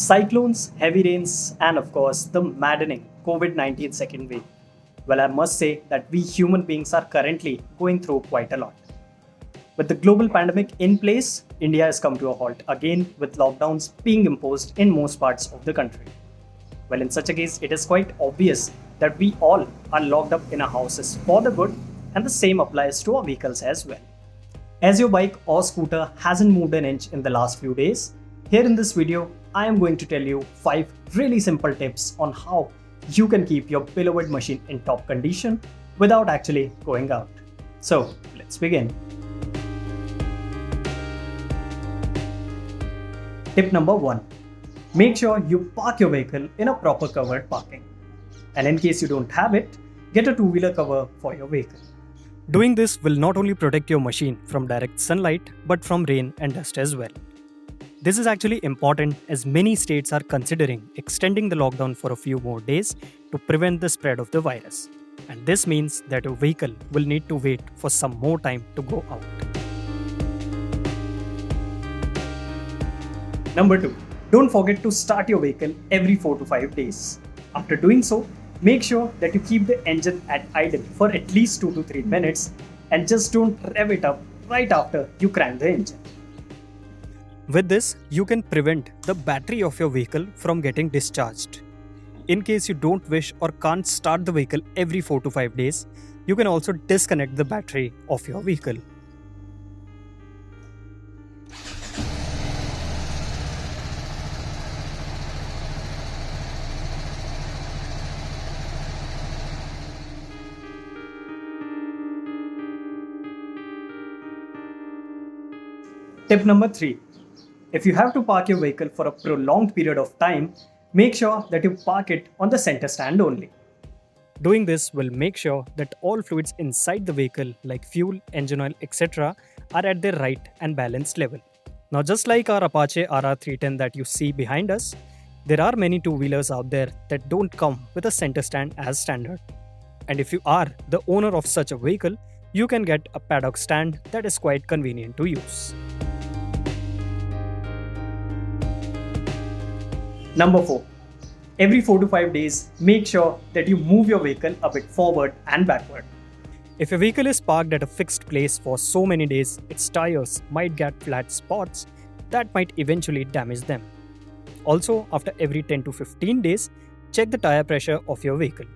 Cyclones, heavy rains, and of course, the maddening COVID-19 second wave. Well, I must say that we human beings are currently going through quite a lot. With the global pandemic in place, India has come to a halt again with lockdowns being imposed in most parts of the country. Well, in such a case, it is quite obvious that we all are locked up in our houses for the good, and the same applies to our vehicles as well. As your bike or scooter hasn't moved an inch in the last few days, here in this video, I am going to tell you 5 really simple tips on how you can keep your beloved machine in top condition without actually going out. So, let's begin. Tip number 1. Make sure you park your vehicle in a proper covered parking. And in case you don't have it, get a two-wheeler cover for your vehicle. Doing this will not only protect your machine from direct sunlight, but from rain and dust as well. This is actually important as many states are considering extending the lockdown for a few more days to prevent the spread of the virus. And this means that your vehicle will need to wait for some more time to go out. Number 2. Don't forget to start your vehicle every 4 to 5 days. After doing so, make sure that you keep the engine at idle for at least 2 to 3 minutes and just don't rev it up right after you crank the engine. With this, you can prevent the battery of your vehicle from getting discharged. In case you don't wish or can't start the vehicle every 4 to 5 days, you can also disconnect the battery of your vehicle. Tip number 3. If you have to park your vehicle for a prolonged period of time, make sure that you park it on the center stand only. Doing this will make sure that all fluids inside the vehicle like fuel, engine oil, etc. are at their right and balanced level. Now, just like our Apache RR310 that you see behind us, there are many two-wheelers out there that don't come with a center stand as standard. And if you are the owner of such a vehicle, you can get a paddock stand that is quite convenient to use. Number 4. Every 4 to 5 days, make sure that you move your vehicle a bit forward and backward. If your vehicle is parked at a fixed place for so many days, its tires might get flat spots that might eventually damage them. Also, after every 10 to 15 days, check the tire pressure of your vehicle.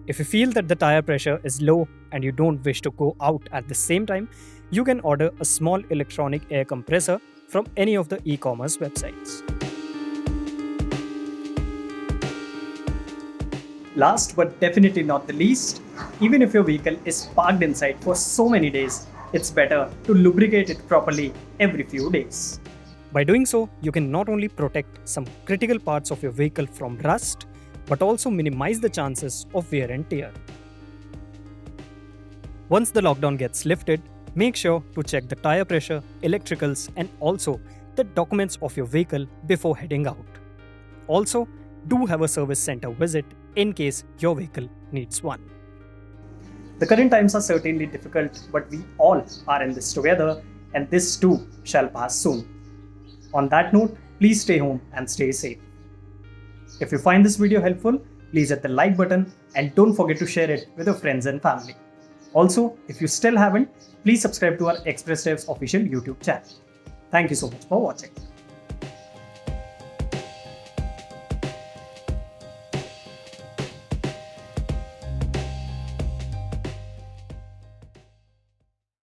If you feel that the tire pressure is low and you don't wish to go out at the same time, you can order a small electronic air compressor from any of the e-commerce websites. Last but definitely not the least, even if your vehicle is parked inside for so many days, it's better to lubricate it properly every few days. By doing so, you can not only protect some critical parts of your vehicle from rust, but also minimize the chances of wear and tear. Once the lockdown gets lifted, make sure to check the tire pressure, electricals, and also the documents of your vehicle before heading out. Also, do have a service center visit in case your vehicle needs one. The current times are certainly difficult, but we all are in this together, and this too shall pass soon. On that note, please stay home and stay safe. If you find this video helpful, please hit the like button and don't forget to share it with your friends and family. Also, if you still haven't, please subscribe to our Express Devs official YouTube channel. Thank you so much for watching.